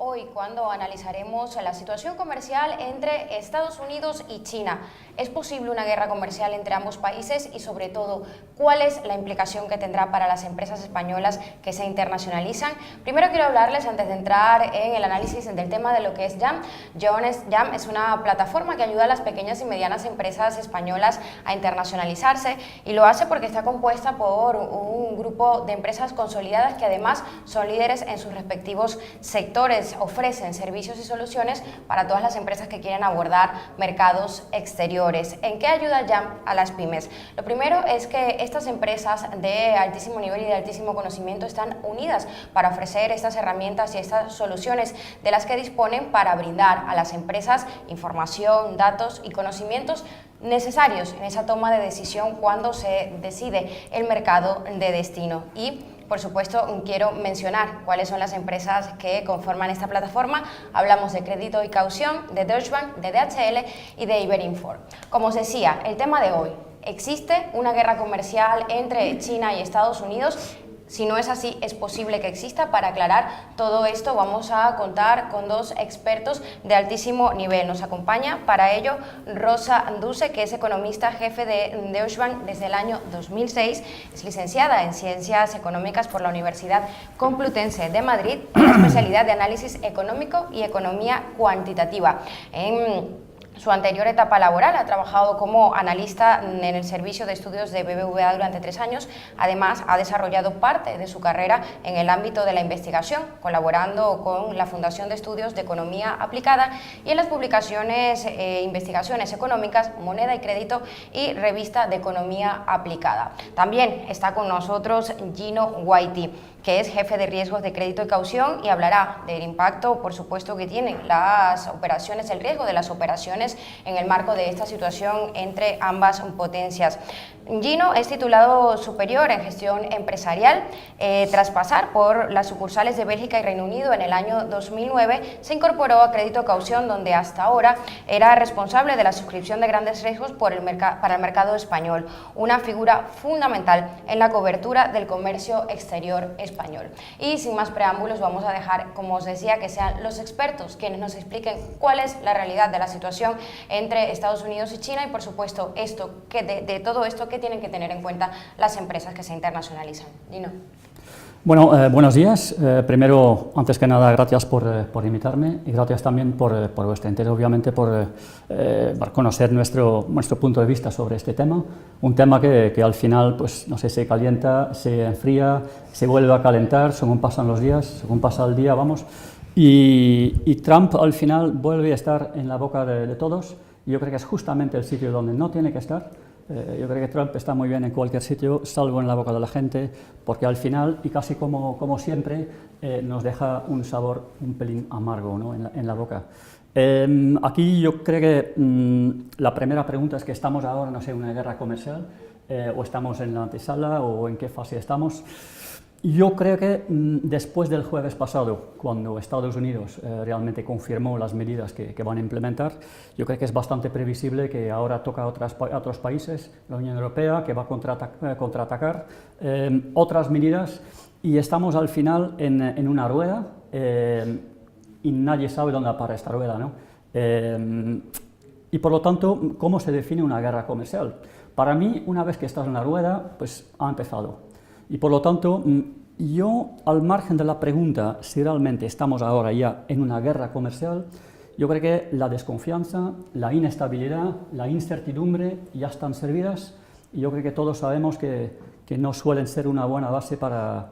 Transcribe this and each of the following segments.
Hoy, cuando analizaremos la situación comercial entre Estados Unidos y China, ¿es posible una guerra comercial entre ambos países? Y sobre todo, ¿cuál es la implicación que tendrá para las empresas españolas que se internacionalizan? Primero quiero hablarles, antes de entrar en el análisis del tema, de lo que es Jam. Jam es una plataforma que ayuda a las pequeñas y medianas empresas españolas a internacionalizarse, y lo hace porque está compuesta por un grupo de empresas consolidadas que además son líderes en sus respectivos sectores. Ofrecen servicios y soluciones para todas las empresas que quieren abordar mercados exteriores. ¿En qué ayuda Jam a las pymes? Lo primero es que estas empresas de altísimo nivel y de altísimo conocimiento están unidas para ofrecer estas herramientas y estas soluciones de las que disponen para brindar a las empresas información, datos y conocimientos necesarios en esa toma de decisión cuando se decide el mercado de destino. Y por supuesto, quiero mencionar cuáles son las empresas que conforman esta plataforma. Hablamos de Crédito y Caución, de Deutsche Bank, de DHL y de Iberinfor. Como os decía, el tema de hoy: ¿existe una guerra comercial entre China y Estados Unidos? Si no es así, es posible que exista. Para aclarar todo esto, vamos a contar con dos expertos de altísimo nivel. Nos acompaña para ello Rosa Duce, que es economista jefe de Deutsche Bank desde el año 2006. Es licenciada en Ciencias Económicas por la Universidad Complutense de Madrid, en la especialidad de Análisis Económico y Economía Cuantitativa. En su anterior etapa laboral ha trabajado como analista en el servicio de estudios de BBVA durante 3 años. Además, ha desarrollado parte de su carrera en el ámbito de la investigación, colaborando con la Fundación de Estudios de Economía Aplicada y en las publicaciones Investigaciones Económicas, Moneda y Crédito y Revista de Economía Aplicada. También está con nosotros Gino Guaiti, que es jefe de riesgos de crédito y caución, y hablará del impacto, por supuesto, que tienen las operaciones, el riesgo de las operaciones en el marco de esta situación entre ambas potencias. Gino es titulado superior en gestión empresarial. Tras pasar por las sucursales de Bélgica y Reino Unido en el año 2009, se incorporó a Crédito Caución, donde hasta ahora era responsable de la suscripción de grandes riesgos para el mercado español, una figura fundamental en la cobertura del comercio exterior español. Y sin más preámbulos, vamos a dejar, como os decía, que sean los expertos quienes nos expliquen cuál es la realidad de la situación entre Estados Unidos y China, y por supuesto de todo esto, qué tienen que tener en cuenta las empresas que se internacionalizan. Gino. Bueno, buenos días. Primero, antes que nada, gracias por invitarme, y gracias también por vuestro interés, obviamente, por conocer nuestro punto de vista sobre este tema. Un tema que al final, pues no sé, se calienta, se enfría, se vuelve a calentar según pasan los días, según pasa el día, vamos. Y Trump al final vuelve a estar en la boca de todos. Y yo creo que es justamente el sitio donde no tiene que estar. Yo creo que Trump está muy bien en cualquier sitio, salvo en la boca de la gente, porque al final, y casi como siempre, nos deja un sabor un pelín amargo, ¿no?, en la boca. Aquí yo creo que la primera pregunta es que estamos ahora, no sé, en una guerra comercial, o estamos en la antesala, o en qué fase estamos. Yo creo que después del jueves pasado, cuando Estados Unidos realmente confirmó las medidas que van a implementar, yo creo que es bastante previsible que ahora toca a otros países, la Unión Europea, que va a contraatacar otras medidas, y estamos al final en una rueda, y nadie sabe dónde para esta rueda, ¿no? Y por lo tanto, ¿cómo se define una guerra comercial? Para mí, una vez que estás en la rueda, pues ha empezado. Y por lo tanto, yo, al margen de la pregunta si realmente estamos ahora ya en una guerra comercial, yo creo que la desconfianza, la inestabilidad, la incertidumbre ya están servidas, y yo creo que todos sabemos que no suelen ser una buena base para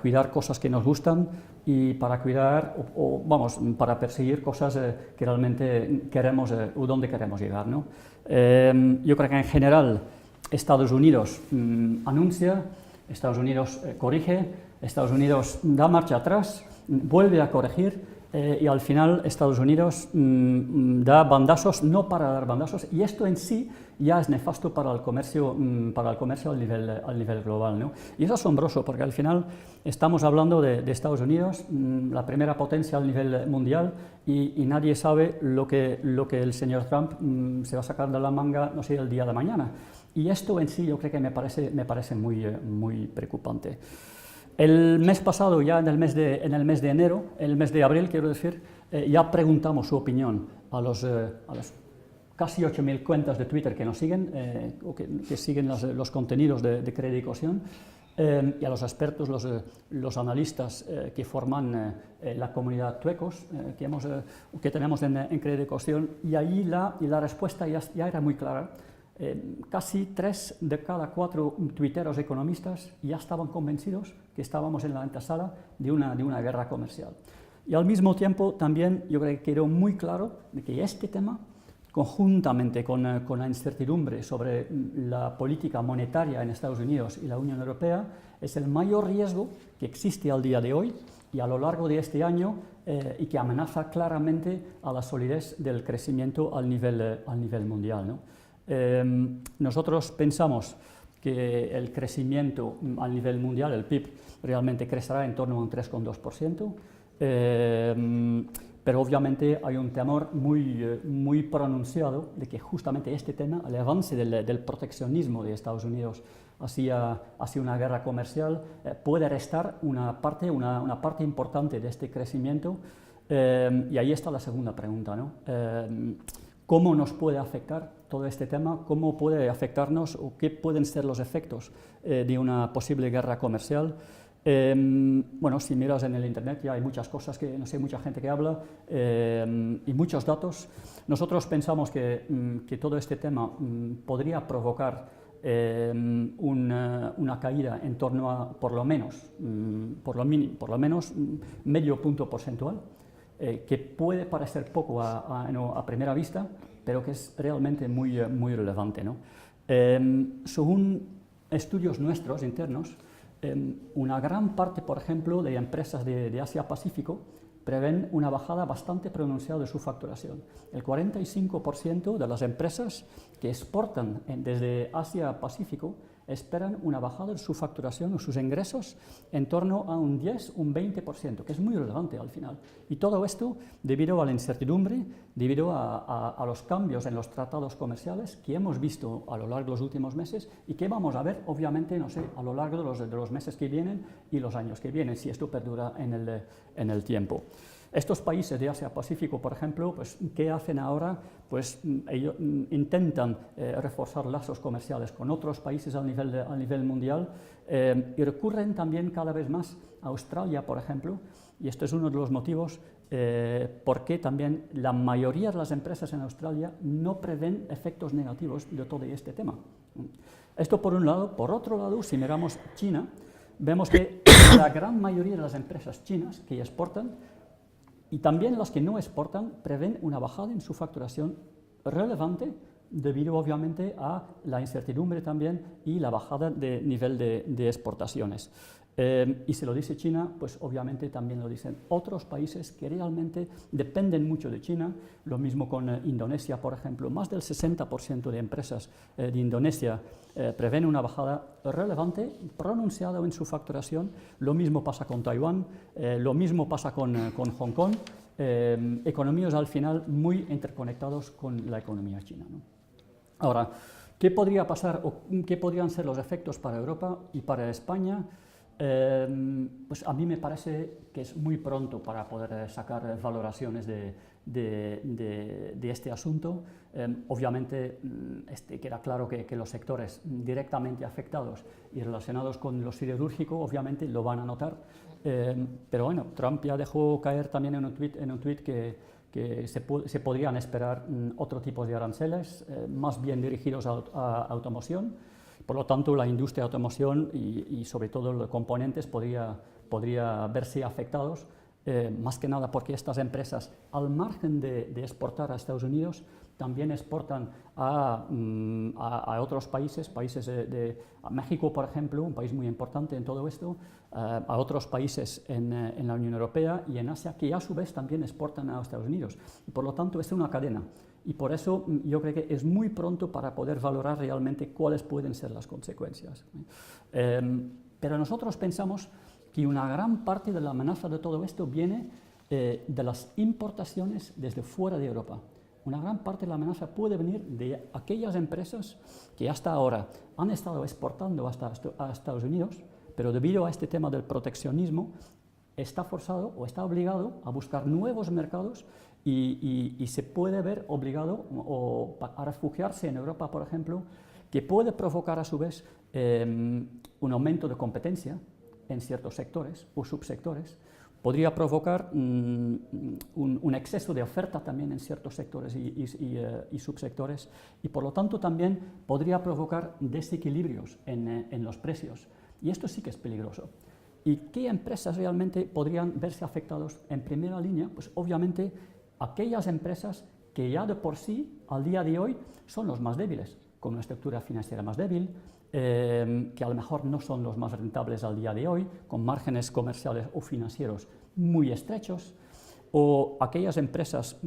cuidar cosas que nos gustan y para cuidar, para perseguir cosas que realmente queremos o donde queremos llegar, ¿no? Yo creo que en general Estados Unidos anuncia, Estados Unidos corrige, Estados Unidos da marcha atrás, vuelve a corregir, y al final Estados Unidos da bandazos, no para dar bandazos, y esto en sí ya es nefasto para el comercio al nivel global, ¿no? Y es asombroso, porque al final estamos hablando de Estados Unidos, la primera potencia al nivel mundial, y nadie sabe lo que el señor Trump se va a sacar de la manga, no sé, el día de mañana. Y esto en sí yo creo que me parece muy preocupante. El mes pasado, ya en el mes de enero, en el mes de abril, quiero decir, ya preguntamos su opinión a las casi 8.000 cuentas de Twitter que nos siguen, o que siguen los contenidos de Crédit Caution, y a los expertos, los analistas que forman la comunidad tuecos que tenemos en Crédit Caution, y ahí la respuesta ya era muy clara. Casi 3 de cada 4 tuiteros economistas ya estaban convencidos que estábamos en la antesala de una guerra comercial. Y al mismo tiempo también yo creo que quedó muy claro de que este tema, conjuntamente con la incertidumbre sobre la política monetaria en Estados Unidos y la Unión Europea, es el mayor riesgo que existe al día de hoy y a lo largo de este año, y que amenaza claramente a la solidez del crecimiento al nivel mundial, ¿no? Nosotros pensamos que el crecimiento a nivel mundial, el PIB, realmente crecerá en torno a un 3,2%, pero obviamente hay un temor muy pronunciado de que justamente este tema, el avance del proteccionismo de Estados Unidos hacia una guerra comercial, puede restar una parte importante de este crecimiento, y ahí está la segunda pregunta, ¿no? ¿Cómo nos puede afectar todo este tema? ¿Cómo puede afectarnos o qué pueden ser los efectos de una posible guerra comercial? Bueno, si miras en el internet ya hay muchas cosas que, no sé, mucha gente que habla, y muchos datos. Nosotros pensamos que todo este tema podría provocar una caída en torno a por lo menos medio punto porcentual, que puede parecer poco a primera vista, pero que es realmente muy relevante, ¿no? Según estudios nuestros internos, una gran parte, por ejemplo, de empresas de Asia-Pacífico prevén una bajada bastante pronunciada de su facturación. El 45% de las empresas que exportan desde Asia-Pacífico esperan una bajada de su facturación o sus ingresos en torno a un 10, un 20%, que es muy relevante al final. Y todo esto debido a la incertidumbre, debido a los cambios en los tratados comerciales que hemos visto a lo largo de los últimos meses y que vamos a ver, obviamente, no sé, a lo largo de los meses que vienen y los años que vienen, si esto perdura en el tiempo. Estos países de Asia-Pacífico, por ejemplo, pues, ¿qué hacen ahora? Pues ellos intentan reforzar lazos comerciales con otros países a nivel mundial, y recurren también cada vez más a Australia, por ejemplo, y esto es uno de los motivos por qué también la mayoría de las empresas en Australia no prevén efectos negativos de todo este tema. Esto por un lado. Por otro lado, si miramos China, vemos que la gran mayoría de las empresas chinas que exportan y también las que no exportan prevén una bajada en su facturación relevante debido obviamente a la incertidumbre también y la bajada de nivel de exportaciones. Y si lo dice China, pues obviamente también lo dicen otros países que realmente dependen mucho de China. Lo mismo con Indonesia, por ejemplo. Más del 60% de empresas de Indonesia prevén una bajada relevante, pronunciada en su facturación. Lo mismo pasa con Taiwán, lo mismo pasa con Hong Kong. Economías al final muy interconectados con la economía china, ¿no? Ahora, ¿qué podría pasar o qué podrían ser los efectos para Europa y para España? Pues a mí me parece que es muy pronto para poder sacar valoraciones de este asunto. Obviamente queda claro que los sectores directamente afectados y relacionados con lo siderúrgico obviamente lo van a notar, pero bueno, Trump ya dejó caer también en un tuit que se podrían esperar otro tipo de aranceles, más bien dirigidos a automoción. Por lo tanto, la industria de automoción y sobre todo los componentes podría verse afectados, más que nada porque estas empresas, al margen de exportar a Estados Unidos, también exportan a otros países, a México, por ejemplo, un país muy importante en todo esto, a otros países en la Unión Europea y en Asia, que a su vez también exportan a Estados Unidos. Y por lo tanto, es una cadena. Y por eso yo creo que es muy pronto para poder valorar realmente cuáles pueden ser las consecuencias. Pero nosotros pensamos que una gran parte de la amenaza de todo esto viene de las importaciones desde fuera de Europa. Una gran parte de la amenaza puede venir de aquellas empresas que hasta ahora han estado exportando a Estados Unidos, pero debido a este tema del proteccionismo, está forzado o está obligado a buscar nuevos mercados y se puede ver obligado a refugiarse en Europa, por ejemplo, que puede provocar a su vez un aumento de competencia en ciertos sectores o subsectores, podría provocar un exceso de oferta también en ciertos sectores y subsectores, y por lo tanto también podría provocar desequilibrios en los precios, y esto sí que es peligroso. ¿Y qué empresas realmente podrían verse afectados en primera línea? Pues obviamente aquellas empresas que ya de por sí, al día de hoy, son los más débiles, con una estructura financiera más débil, que a lo mejor no son los más rentables al día de hoy, con márgenes comerciales o financieros muy estrechos, o aquellas empresas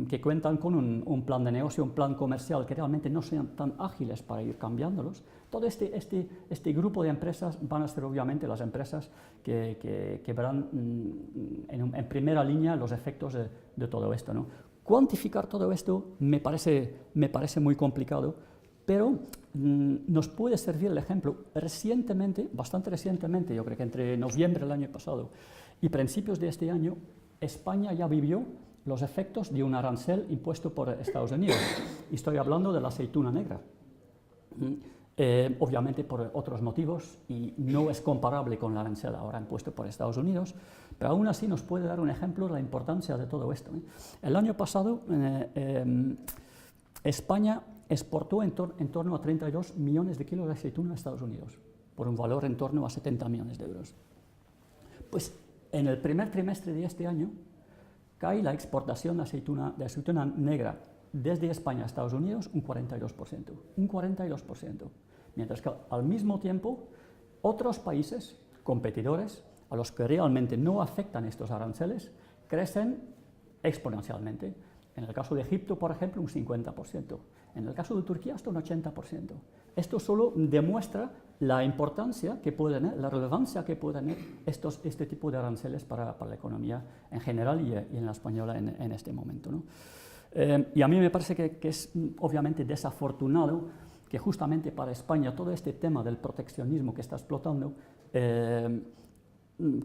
que cuentan con un plan de negocio, un plan comercial que realmente no sean tan ágiles para ir cambiándolos. Todo este grupo de empresas van a ser obviamente las empresas que verán en primera línea los efectos de todo esto, ¿no? Cuantificar todo esto me parece muy complicado, pero nos puede servir el ejemplo. Recientemente, bastante recientemente, yo creo que entre noviembre del año pasado y principios de este año, España ya vivió los efectos de un arancel impuesto por Estados Unidos. Y estoy hablando de la aceituna negra. Obviamente por otros motivos, y no es comparable con el arancel ahora impuesto por Estados Unidos, pero aún así nos puede dar un ejemplo de la importancia de todo esto. El año pasado, España exportó en torno a 32 millones de kilos de aceituna a Estados Unidos, por un valor en torno a 70 millones de euros. Pues en el primer trimestre de este año cae la exportación de aceituna negra desde España a Estados Unidos un 42%, mientras que al mismo tiempo otros países competidores a los que realmente no afectan estos aranceles crecen exponencialmente. En el caso de Egipto, por ejemplo, un 50%. En el caso de Turquía, hasta un 80%. Esto solo demuestra la importancia que puede tener, la relevancia que pueden tener este tipo de aranceles para la economía en general y en la española en este momento, ¿no? Y a mí me parece que es obviamente desafortunado que justamente para España todo este tema del proteccionismo que está explotando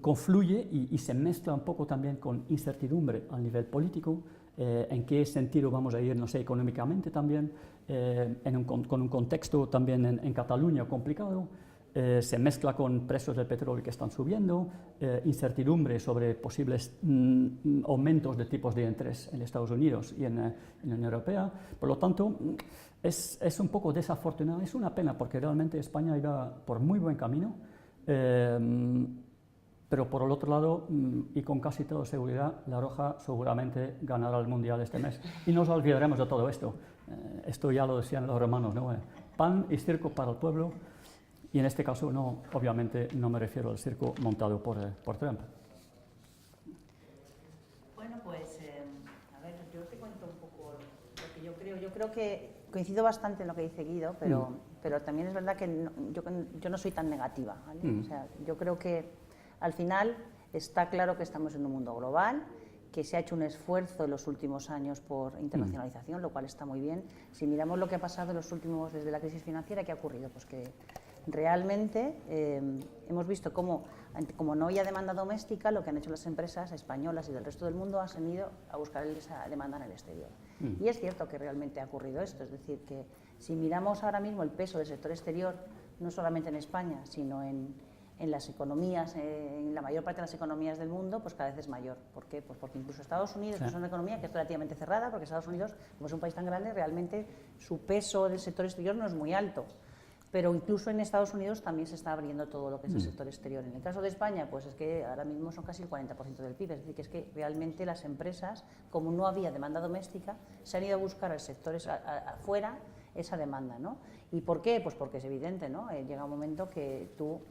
confluye y se mezcla un poco también con incertidumbre a nivel político, en qué sentido vamos a ir, no sé, económicamente también, con un contexto también en Cataluña complicado, se mezcla con precios del petróleo que están subiendo, incertidumbre sobre posibles aumentos de tipos de interés en Estados Unidos y en la Unión Europea. Por lo tanto, es un poco desafortunado, es una pena porque realmente España iba por muy buen camino, pero por el otro lado, y con casi toda seguridad, La Roja seguramente ganará el Mundial este mes. Y no nos olvidaremos de todo esto. Esto ya lo decían los romanos, ¿no? Pan y circo para el pueblo. Y en este caso, obviamente, no me refiero al circo montado por Trump. Bueno, pues, a ver, yo te cuento un poco lo que yo creo. Yo creo que coincido bastante en lo que dice Guido, pero también es verdad que yo no soy tan negativa, ¿vale? O sea, yo creo que al final está claro que estamos en un mundo global, que se ha hecho un esfuerzo en los últimos años por internacionalización, lo cual está muy bien. Si miramos lo que ha pasado desde la crisis financiera, ¿qué ha ocurrido? Pues que realmente hemos visto como no había demanda doméstica, lo que han hecho las empresas españolas y del resto del mundo han ido a buscar esa demanda en el exterior. Y es cierto que realmente ha ocurrido esto, es decir, que si miramos ahora mismo el peso del sector exterior, no solamente en España, sino en las economías, en la mayor parte de las economías del mundo, pues cada vez es mayor. ¿Por qué? Pues porque incluso Estados Unidos, que es una economía que es relativamente cerrada, porque Estados Unidos, como es un país tan grande, realmente su peso del sector exterior no es muy alto. Pero incluso en Estados Unidos también se está abriendo todo lo que es el sector exterior. En el caso de España, pues es que ahora mismo son casi el 40% del PIB, es decir, que es que realmente las empresas, como no había demanda doméstica, se han ido a buscar al sector afuera esa demanda, ¿no? ¿Y por qué? Pues porque es evidente, ¿no? Llega un momento que tú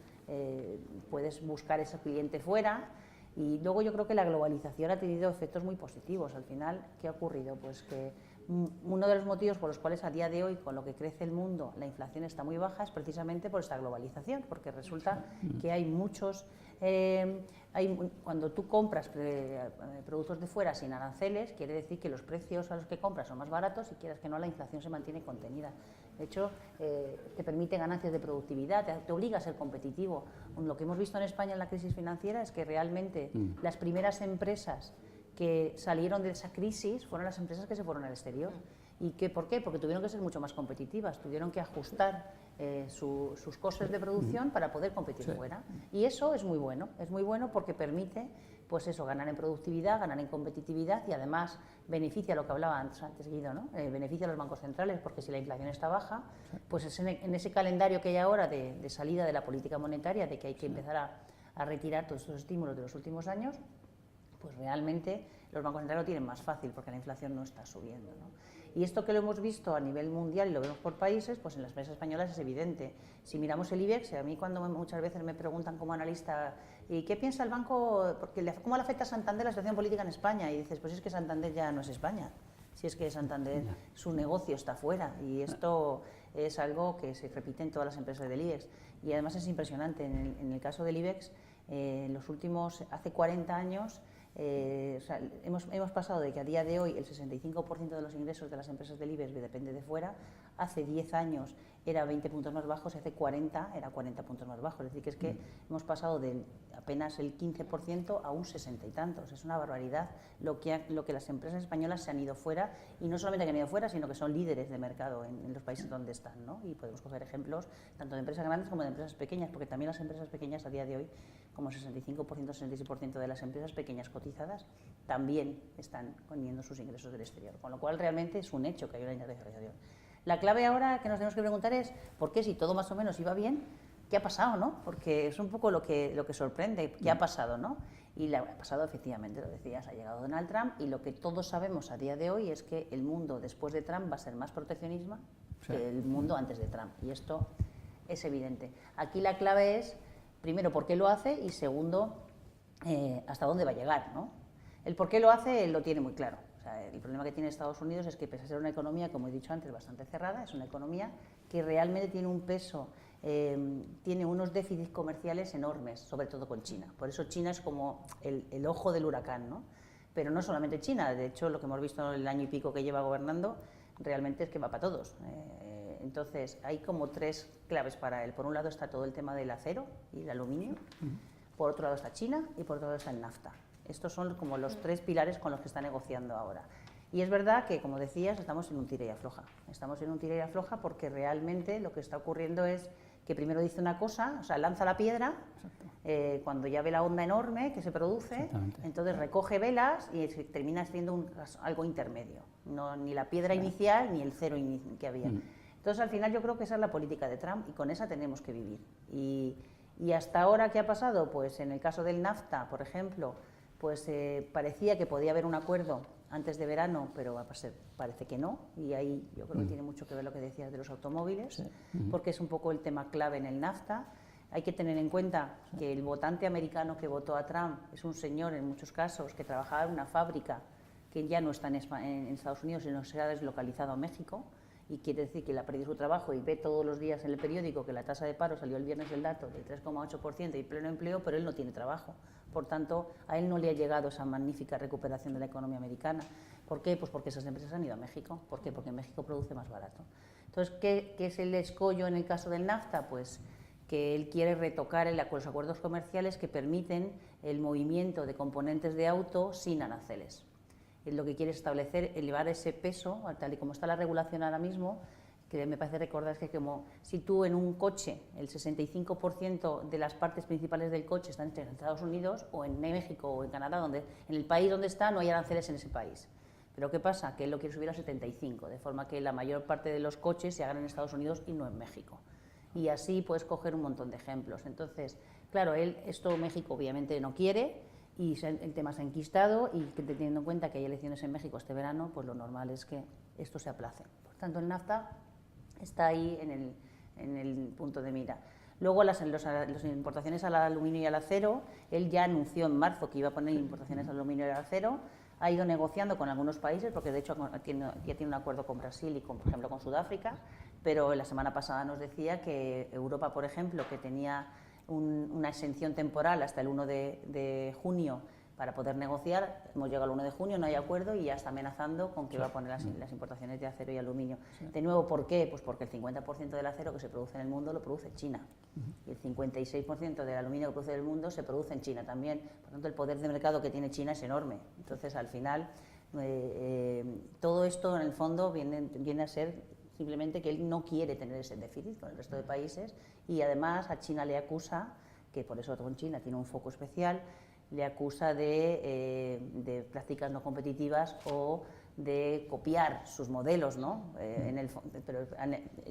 puedes buscar ese cliente fuera, y luego yo creo que la globalización ha tenido efectos muy positivos. Al final, ¿qué ha ocurrido? Pues que uno de los motivos por los cuales a día de hoy, con lo que crece el mundo, la inflación está muy baja, es precisamente por esta globalización, porque resulta que hay muchos cuando tú compras productos de fuera sin aranceles, quiere decir que los precios a los que compras son más baratos y quieras que no, la inflación se mantiene contenida. De hecho, te permite ganancias de productividad, te obliga a ser competitivo. Lo que hemos visto en España en la crisis financiera es que realmente las primeras empresas que salieron de esa crisis fueron las empresas que se fueron al exterior. ¿Y por qué? Porque tuvieron que ser mucho más competitivas, tuvieron que ajustar sus costes de producción para poder competir fuera. Y eso es muy bueno porque permite, pues eso, ganar en productividad, ganar en competitividad y además beneficia lo que hablaba antes Guido, ¿no? Beneficia a los bancos centrales porque si la inflación está baja, pues es en ese calendario que hay ahora de salida de la política monetaria, de que hay que empezar a retirar todos estos estímulos de los últimos años, pues realmente los bancos centrales lo tienen más fácil porque la inflación no está subiendo, ¿no? Y esto que lo hemos visto a nivel mundial y lo vemos por países, pues en las empresas españolas es evidente. Si miramos el IBEX, a mí cuando muchas veces me preguntan como analista, ¿y qué piensa el banco? Porque ¿cómo le afecta a Santander la situación política en España? Y dices, pues es que Santander ya no es España. Si es que Santander, su negocio está fuera y esto es algo que se repite en todas las empresas del IBEX. Y además es impresionante, en el caso del IBEX, hace 40 años, hemos pasado de que a día de hoy el 65% de los ingresos de las empresas del IBEX depende de fuera, hace 10 años era 20 puntos más bajos, hace 40 era 40 puntos más bajos, es decir, que es que hemos pasado de apenas el 15% a un 60 y tantos, es una barbaridad lo que las empresas españolas se han ido fuera, y no solamente que han ido fuera, sino que son líderes de mercado en los países donde están, ¿no? Y podemos coger ejemplos tanto de empresas grandes como de empresas pequeñas, porque también las empresas pequeñas a día de hoy, como el 65%, 66% de las empresas pequeñas cotizadas, también están poniendo sus ingresos del exterior, con lo cual realmente es un hecho que hay una internacionalización. La clave ahora que nos tenemos que preguntar es ¿por qué, si todo más o menos iba bien, qué ha pasado, ¿no? Porque es un poco lo que sorprende, qué ha pasado, ¿no? Y lo que ha pasado, efectivamente, lo decías, ha llegado Donald Trump, y lo que todos sabemos a día de hoy es que el mundo después de Trump va a ser más proteccionismo que el mundo antes de Trump, y esto es evidente. Aquí la clave es, primero, por qué lo hace, y segundo, hasta dónde va a llegar, ¿no? El por qué lo hace, él lo tiene muy claro. O sea, el problema que tiene Estados Unidos es que, pese a ser una economía, como he dicho antes, bastante cerrada, es una economía que realmente tiene un peso, tiene unos déficits comerciales enormes, sobre todo con China. Por eso China es como el ojo del huracán, ¿no? Pero no solamente China, de hecho, lo que hemos visto en el año y pico que lleva gobernando, realmente es que va para todos. Entonces, hay como tres claves para él. Por un lado está todo el tema del acero y el aluminio, por otro lado está China y por otro lado está el NAFTA. Estos son como los tres pilares con los que está negociando ahora. Y es verdad que, como decías, estamos en un tira y afloja. Estamos en un tira y afloja porque realmente lo que está ocurriendo es que primero dice una cosa, o sea, lanza la piedra, cuando ya ve la onda enorme que se produce, entonces recoge velas y termina siendo algo intermedio. No, ni la piedra inicial ni el cero que había. Entonces, al final, yo creo que esa es la política de Trump y con esa tenemos que vivir. Y hasta ahora, ¿qué ha pasado? Pues en el caso del NAFTA, por ejemplo, pues parecía que podía haber un acuerdo antes de verano, pero parece que no, y ahí yo creo que tiene mucho que ver lo que decías de los automóviles, porque es un poco el tema clave en el NAFTA. Hay que tener en cuenta que el votante americano que votó a Trump es un señor, en muchos casos, que trabajaba en una fábrica que ya no está en Estados Unidos, sino se ha deslocalizado a México, y quiere decir que él ha perdido su trabajo y ve todos los días en el periódico que la tasa de paro salió el viernes el dato de 3,8% y pleno empleo, pero él no tiene trabajo. Por tanto, a él no le ha llegado esa magnífica recuperación de la economía americana. ¿Por qué? Pues porque esas empresas han ido a México. ¿Por qué? Porque México produce más barato. Entonces, ¿qué es el escollo en el caso del NAFTA? Pues que él quiere retocar los acuerdos comerciales que permiten el movimiento de componentes de auto sin aranceles. Él lo que quiere es establecer, elevar ese peso, tal y como está la regulación ahora mismo, que me parece recordar es que como si tú en un coche, el 65% de las partes principales del coche están en Estados Unidos o en México o en Canadá, en el país donde está no hay aranceles en ese país. Pero ¿qué pasa? Que él lo quiere subir a 75%, de forma que la mayor parte de los coches se hagan en Estados Unidos y no en México. Y así puedes coger un montón de ejemplos. Entonces, claro, esto México obviamente no quiere, y el tema se ha enquistado, y teniendo en cuenta que hay elecciones en México este verano, pues lo normal es que esto se aplace. Por tanto, el NAFTA está ahí en el punto de mira. Luego, las importaciones al aluminio y al acero, él ya anunció en marzo que iba a poner importaciones al aluminio y al acero, ha ido negociando con algunos países, porque de hecho ya tiene un acuerdo con Brasil y, por ejemplo, con Sudáfrica, pero la semana pasada nos decía que Europa, por ejemplo, que tenía una exención temporal hasta el 1 de junio para poder negociar. Hemos llegado al 1 de junio, no hay acuerdo y ya está amenazando con que va a poner las importaciones de acero y aluminio. De nuevo, ¿por qué? Pues porque el 50% del acero que se produce en el mundo lo produce China y el 56% del aluminio que produce el mundo se produce en China también. Por tanto, el poder de mercado que tiene China es enorme. Entonces, al final, todo esto en el fondo viene a ser simplemente que él no quiere tener ese déficit con el resto de países y además a China le acusa, que por eso con China tiene un foco especial, le acusa de prácticas no competitivas o de copiar sus modelos, ¿no? Pero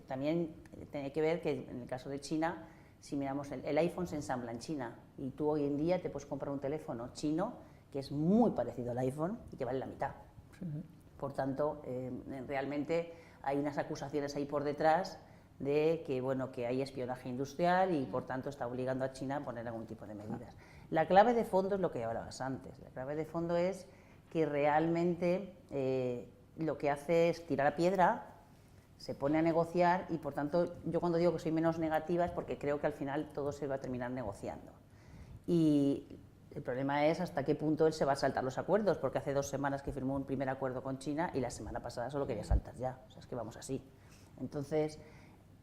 también tiene que ver que en el caso de China, si miramos el iPhone se ensambla en China y tú hoy en día te puedes comprar un teléfono chino que es muy parecido al iPhone y que vale la mitad. Por tanto, realmente hay unas acusaciones ahí por detrás de que, bueno, que hay espionaje industrial y por tanto está obligando a China a poner algún tipo de medidas. La clave de fondo es lo que hablabas antes. La clave de fondo es que realmente lo que hace es tirar a piedra, se pone a negociar y por tanto yo cuando digo que soy menos negativa es porque creo que al final todo se va a terminar negociando. Y el problema es hasta qué punto él se va a saltar los acuerdos, porque hace 2 semanas que firmó un primer acuerdo con China y la semana pasada solo quería saltar ya. O sea, es que vamos así. Entonces,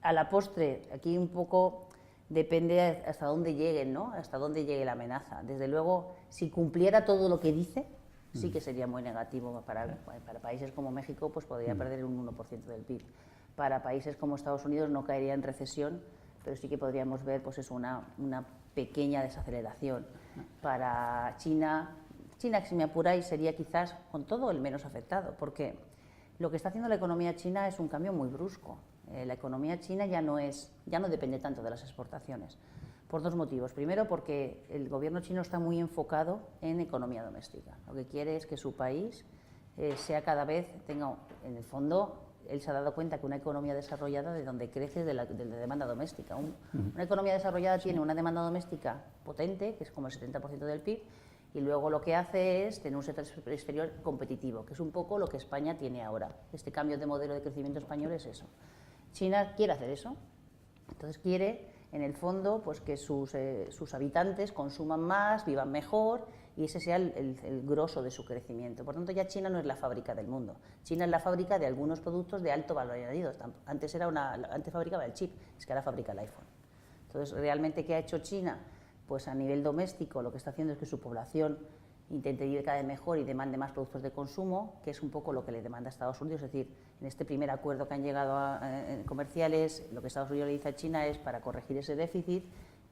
a la postre, aquí un poco depende hasta dónde lleguen, ¿no? Hasta dónde llegue la amenaza. Desde luego, si cumpliera todo lo que dice, sí que sería muy negativo para países como México, pues podría perder un 1% del PIB. Para países como Estados Unidos no caería en recesión, pero sí que podríamos ver pues eso, una pequeña desaceleración. Para China, si me apuráis, sería quizás con todo el menos afectado, porque lo que está haciendo la economía china es un cambio muy brusco. La economía china ya no depende tanto de las exportaciones, por 2 motivos. Primero, porque el gobierno chino está muy enfocado en economía doméstica. Lo que quiere es que su país sea cada vez, en el fondo, él se ha dado cuenta que una economía desarrollada de donde crece de la demanda doméstica. Una economía desarrollada tiene una demanda doméstica potente, que es como el 70% del PIB, y luego lo que hace es tener un sector exterior competitivo, que es un poco lo que España tiene ahora. Este cambio de modelo de crecimiento español es eso. China quiere hacer eso, entonces quiere, en el fondo, pues que sus habitantes consuman más, vivan mejor y ese sea el grosso de su crecimiento. Por tanto, ya China no es la fábrica del mundo. China es la fábrica de algunos productos de alto valor añadido. Antes fabricaba el chip, es que ahora fabrica el iPhone. Entonces, realmente, ¿qué ha hecho China? Pues a nivel doméstico lo que está haciendo es que su población intente vivir cada vez mejor y demande más productos de consumo, que es un poco lo que le demanda a Estados Unidos. Es decir, en este primer acuerdo que han llegado comerciales, lo que Estados Unidos le dice a China es, para corregir ese déficit,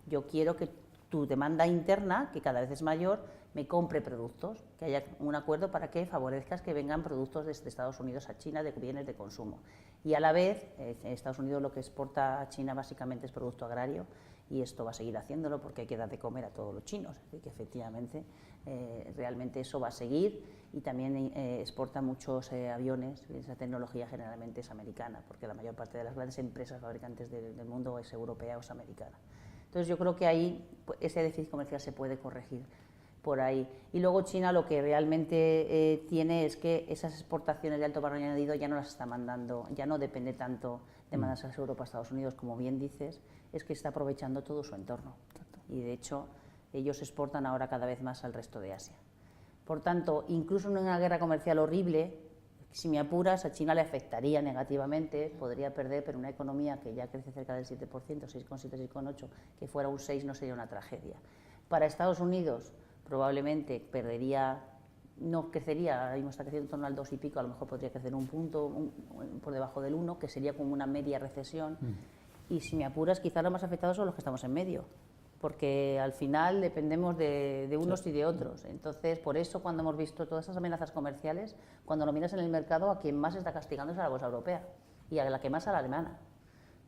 yo quiero que tu demanda interna, que cada vez es mayor, me compre productos, que haya un acuerdo para que favorezcas que vengan productos desde Estados Unidos a China de bienes de consumo. Y a la vez, Estados Unidos lo que exporta a China básicamente es producto agrario, y esto va a seguir haciéndolo porque hay que dar de comer a todos los chinos, es decir, que efectivamente realmente eso va a seguir, y también exporta muchos aviones, esa tecnología generalmente es americana, porque la mayor parte de las grandes empresas fabricantes del mundo es europea o es americana. Entonces yo creo que ahí ese déficit comercial se puede corregir por ahí. Y luego China lo que realmente tiene es que esas exportaciones de alto valor añadido ya no las está mandando, ya no depende tanto de mandarse a Europa, a Estados Unidos, como bien dices, es que está aprovechando todo su entorno. Y de hecho ellos exportan ahora cada vez más al resto de Asia. Por tanto, incluso en una guerra comercial horrible, si me apuras, a China le afectaría negativamente, podría perder, pero una economía que ya crece cerca del 7%, 6,7, 6,8, que fuera un 6 no sería una tragedia. Para Estados Unidos probablemente perdería, no crecería, ahora mismo está creciendo en torno al 2 y pico, a lo mejor podría crecer un punto por debajo del 1, que sería como una media recesión, y si me apuras, quizás los más afectados son los que estamos en medio, porque al final dependemos de unos y de otros. Entonces, por eso cuando hemos visto todas esas amenazas comerciales, cuando lo miras en el mercado, a quien más está castigando es a la bolsa europea, y a la que más a la alemana,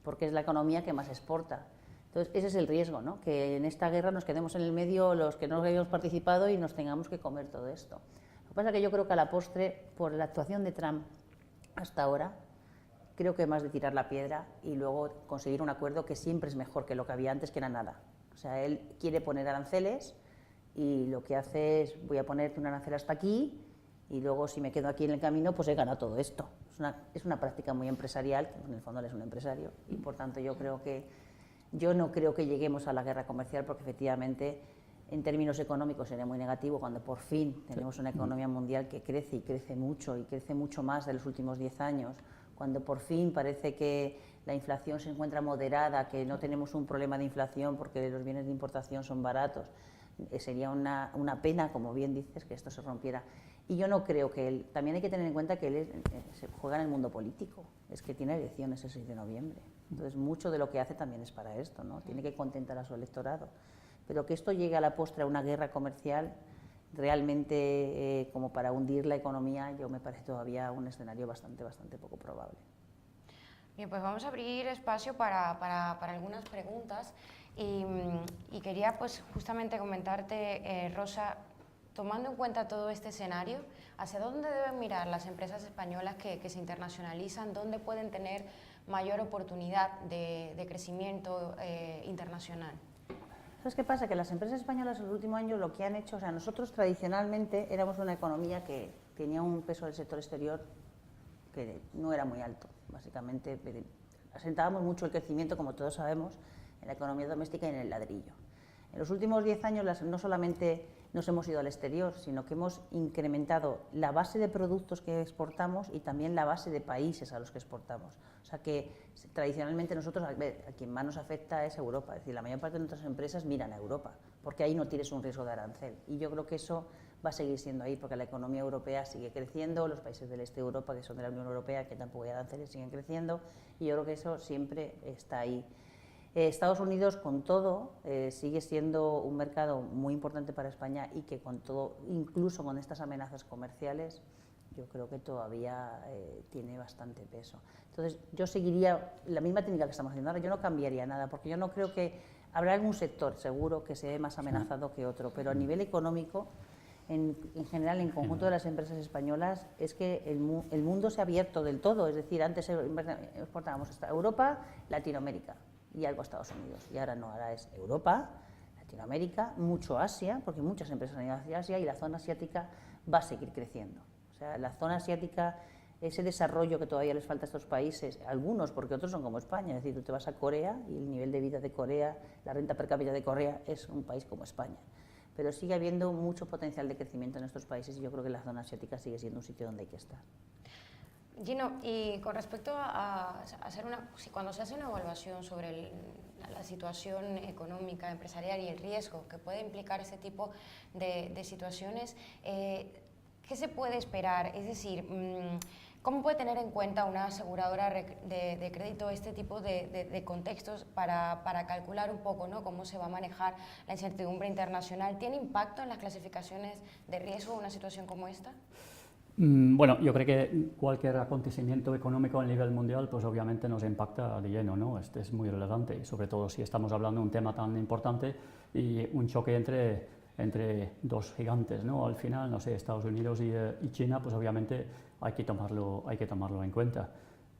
porque es la economía que más exporta. Entonces, ese es el riesgo, ¿no? Que en esta guerra nos quedemos en el medio los que no habíamos participado y nos tengamos que comer todo esto. Lo que pasa es que yo creo que a la postre, por la actuación de Trump hasta ahora, creo que más de tirar la piedra y luego conseguir un acuerdo que siempre es mejor que lo que había antes, que era nada. O sea, él quiere poner aranceles y lo que hace es, voy a ponerte un arancel hasta aquí y luego si me quedo aquí en el camino, pues he ganado todo esto. Es una práctica muy empresarial, que en el fondo él es un empresario y por tanto yo creo que Yo no creo que lleguemos a la guerra comercial porque efectivamente en términos económicos sería muy negativo cuando por fin tenemos una economía mundial que crece y crece mucho más de los últimos 10 años, cuando por fin parece que la inflación se encuentra moderada, que no tenemos un problema de inflación porque los bienes de importación son baratos. Sería una pena, como bien dices, que esto se rompiera. Y yo no creo que él, también hay que tener en cuenta que él se juega en el mundo político, es que tiene elecciones el 6 de noviembre. Entonces mucho de lo que hace también es para esto, ¿no? Tiene que contentar a su electorado. Pero que esto llegue a la postre a una guerra comercial, realmente como para hundir la economía, yo me parece todavía un escenario bastante poco probable. Bien, pues vamos a abrir espacio para algunas preguntas y quería pues justamente comentarte, Rosa, tomando en cuenta todo este escenario, ¿hacia dónde deben mirar las empresas españolas que se internacionalizan? ¿Dónde pueden tener mayor oportunidad de crecimiento internacional? ¿Sabes qué pasa? Que las empresas españolas en los últimos años lo que han hecho, o sea, nosotros tradicionalmente éramos una economía que tenía un peso del sector exterior que no era muy alto, básicamente asentábamos mucho el crecimiento, como todos sabemos, en la economía doméstica y en el ladrillo. En los últimos 10 años no solamente nos hemos ido al exterior, sino que hemos incrementado la base de productos que exportamos y también la base de países a los que exportamos. O sea que tradicionalmente nosotros, a quien más nos afecta es Europa, es decir, la mayor parte de nuestras empresas miran a Europa, porque ahí no tienes un riesgo de arancel. Y yo creo que eso va a seguir siendo ahí, porque la economía europea sigue creciendo, los países del este de Europa, que son de la Unión Europea, que tampoco hay aranceles, siguen creciendo, y yo creo que eso siempre está ahí. Estados Unidos, con todo, sigue siendo un mercado muy importante para España y que con todo, incluso con estas amenazas comerciales, yo creo que todavía tiene bastante peso. Entonces, yo seguiría la misma técnica que estamos haciendo ahora, yo no cambiaría nada, porque yo no creo que habrá algún sector, seguro, que se ve más amenazado que otro, pero a nivel económico, en general, en conjunto de las empresas españolas, es que el mundo se ha abierto del todo, es decir, antes exportábamos hasta Europa, Latinoamérica y algo a Estados Unidos, y ahora no, ahora es Europa, Latinoamérica, mucho Asia, porque muchas empresas han ido hacia Asia, y la zona asiática va a seguir creciendo. O sea, la zona asiática, ese desarrollo que todavía les falta a estos países, algunos, porque otros son como España, es decir, tú te vas a Corea y el nivel de vida de Corea, la renta per cápita de Corea es un país como España. Pero sigue habiendo mucho potencial de crecimiento en estos países y yo creo que la zona asiática sigue siendo un sitio donde hay que estar. Gino, y con respecto a hacer cuando se hace una evaluación sobre la situación económica, empresarial y el riesgo que puede implicar este tipo de situaciones, ¿qué se puede esperar? Es decir, ¿cómo puede tener en cuenta una aseguradora de crédito este tipo de contextos para calcular un poco, ¿no?, cómo se va a manejar la incertidumbre internacional? ¿Tiene impacto en las clasificaciones de riesgo una situación como esta? Bueno, yo creo que cualquier acontecimiento económico a nivel mundial, pues obviamente nos impacta de lleno, ¿no? Este es muy relevante, sobre todo si estamos hablando de un tema tan importante y un choque entre dos gigantes, ¿no? Al final, no sé, Estados Unidos y China, pues obviamente hay que tomarlo en cuenta.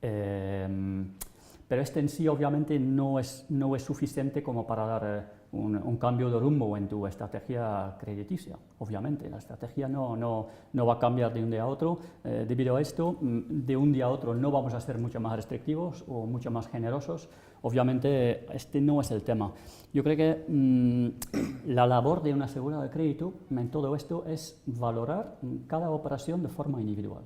Pero este en sí obviamente no es suficiente como para dar un cambio de rumbo en tu estrategia crediticia. Obviamente, la estrategia no va a cambiar de un día a otro. Debido a esto, de un día a otro no vamos a ser mucho más restrictivos o mucho más generosos. Obviamente, este no es el tema. Yo creo que la labor de una aseguradora de crédito en todo esto es valorar cada operación de forma individual.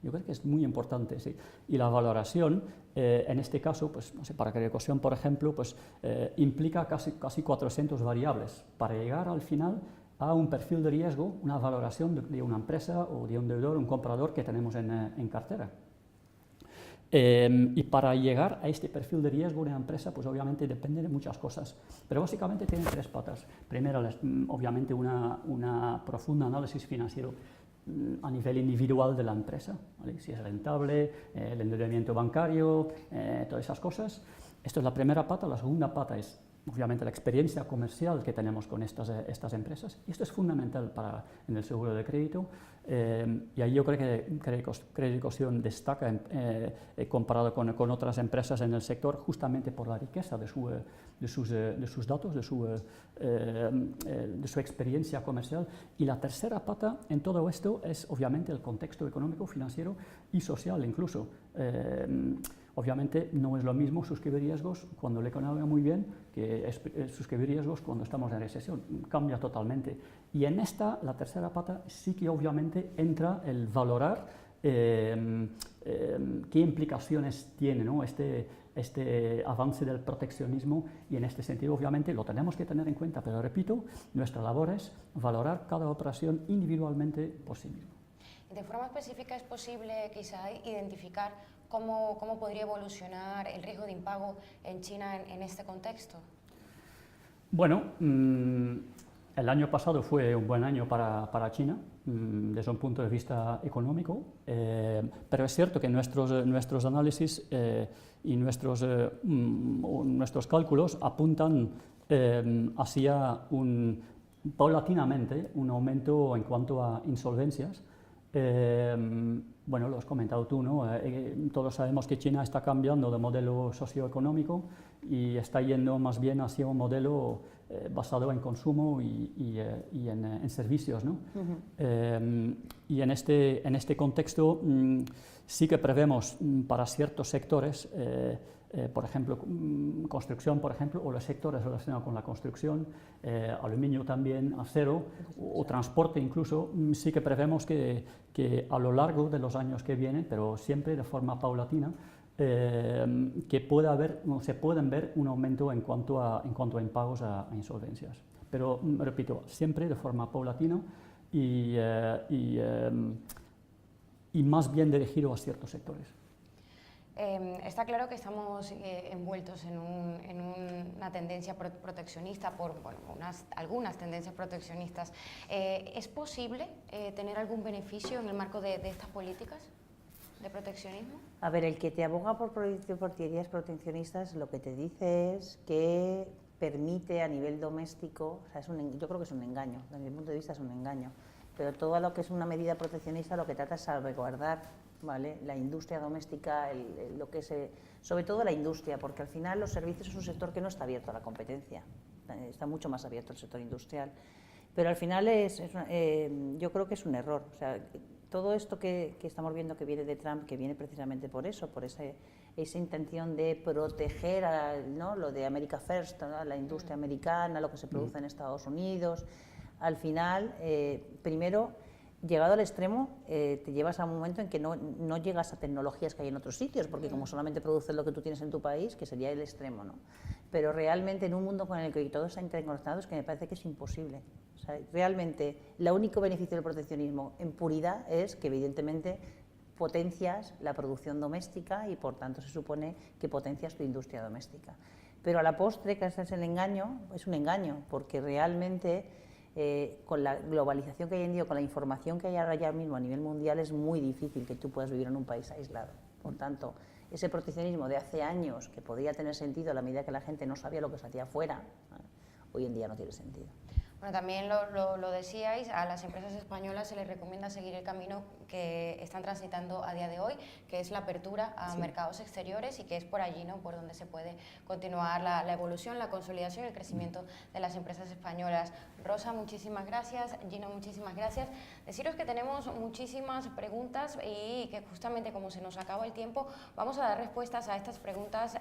Yo creo que es muy importante, sí. Y la valoración, en este caso, pues, no sé, para Credicaución, por ejemplo, pues, implica casi 400 variables para llegar al final a un perfil de riesgo, una valoración de una empresa o de un deudor, un comprador que tenemos en cartera. Y para llegar a este perfil de riesgo de una empresa, pues obviamente depende de muchas cosas, pero básicamente tiene tres patas. Primero, obviamente, una profunda análisis financiero a nivel individual de la empresa, ¿vale? Si es rentable, el endeudamiento bancario, todas esas cosas. Esto es la primera pata. La segunda pata es obviamente la experiencia comercial que tenemos con estas empresas, y esto es fundamental en el seguro de crédito, y ahí yo creo que Credicaución destaca comparado con otras empresas en el sector, justamente por la riqueza de sus datos, de su experiencia comercial. Y la tercera pata en todo esto es obviamente el contexto económico, financiero y social incluso. Obviamente no es lo mismo suscribir riesgos cuando la economía va muy bien que suscribir riesgos cuando estamos en recesión, cambia totalmente. Y en esta, la tercera pata, sí que obviamente entra el valorar qué implicaciones tiene, ¿no?, este avance del proteccionismo, y en este sentido obviamente lo tenemos que tener en cuenta, pero repito, nuestra labor es valorar cada operación individualmente por sí mismo. De forma específica, ¿es posible quizá identificar cómo podría evolucionar el riesgo de impago en China en este contexto? Bueno, el año pasado fue un buen año para China, desde un punto de vista económico, pero es cierto que nuestros análisis y nuestros cálculos apuntan hacia paulatinamente un aumento en cuanto a insolvencias. Bueno, lo has comentado tú, ¿no? Todos sabemos que China está cambiando de modelo socioeconómico y está yendo más bien hacia un modelo basado en consumo y en servicios, ¿no? Y en este contexto sí que prevemos para ciertos sectores, por ejemplo, construcción, por ejemplo, o los sectores relacionados con la construcción, aluminio también, acero o transporte incluso, sí que prevemos que a lo largo de los años que vienen, pero siempre de forma paulatina, que se pueden ver un aumento en cuanto a impagos a insolvencias. Pero, repito, siempre de forma paulatina y más bien dirigido a ciertos sectores. Está claro que estamos envueltos en una tendencia proteccionista, algunas tendencias proteccionistas. ¿Es posible tener algún beneficio en el marco de estas políticas de proteccionismo? A ver, el que te aboga por teorías proteccionistas lo que te dice es que permite a nivel doméstico, o sea, yo creo que es un engaño, desde mi punto de vista es un engaño, pero todo lo que es una medida proteccionista lo que trata es salvaguardar, ¿vale?, la industria doméstica, sobre todo la industria, porque al final los servicios es un sector que no está abierto a la competencia, está mucho más abierto el sector industrial, pero al final yo creo que es un error. O sea, todo esto que estamos viendo que viene de Trump, que viene precisamente por eso, por esa intención de proteger ¿no?, lo de America First, ¿no?, la industria americana, lo que se produce en Estados Unidos. Al final, primero, llegado al extremo, te llevas a un momento en que no llegas a tecnologías que hay en otros sitios, porque como solamente produces lo que tú tienes en tu país, que sería el extremo, ¿no? Pero realmente en un mundo con el que todo está interconectado, es que me parece que es imposible. O sea, realmente, el único beneficio del proteccionismo en puridad es que evidentemente potencias la producción doméstica y por tanto se supone que potencias tu industria doméstica. Pero a la postre, que ese es el engaño, es un engaño, porque realmente con la globalización que hay en día, con la información que hay ahora ya mismo a nivel mundial, es muy difícil que tú puedas vivir en un país aislado. Por tanto, ese proteccionismo de hace años, que podría tener sentido a la medida que la gente no sabía lo que se hacía afuera, hoy en día no tiene sentido. Bueno, también lo decíais, a las empresas españolas se les recomienda seguir el camino que están transitando a día de hoy, que es la apertura a mercados exteriores, y que es por allí, ¿no?, por donde se puede continuar la evolución, la consolidación y el crecimiento de las empresas españolas. Rosa, muchísimas gracias. Gina, muchísimas gracias. Deciros que tenemos muchísimas preguntas y que justamente como se nos acaba el tiempo, vamos a dar respuestas a estas preguntas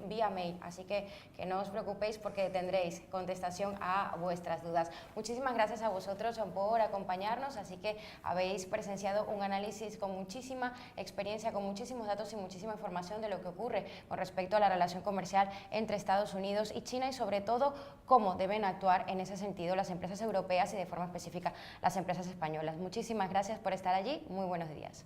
vía mail, así que no os preocupéis porque tendréis contestación a vuestras dudas. Muchísimas gracias a vosotros por acompañarnos, así que habéis presenciado un análisis con muchísima experiencia, con muchísimos datos y muchísima información de lo que ocurre con respecto a la relación comercial entre Estados Unidos y China, y sobre todo cómo deben actuar en ese sentido las empresas europeas y de forma específica las empresas españolas. Muchísimas gracias por estar allí, muy buenos días.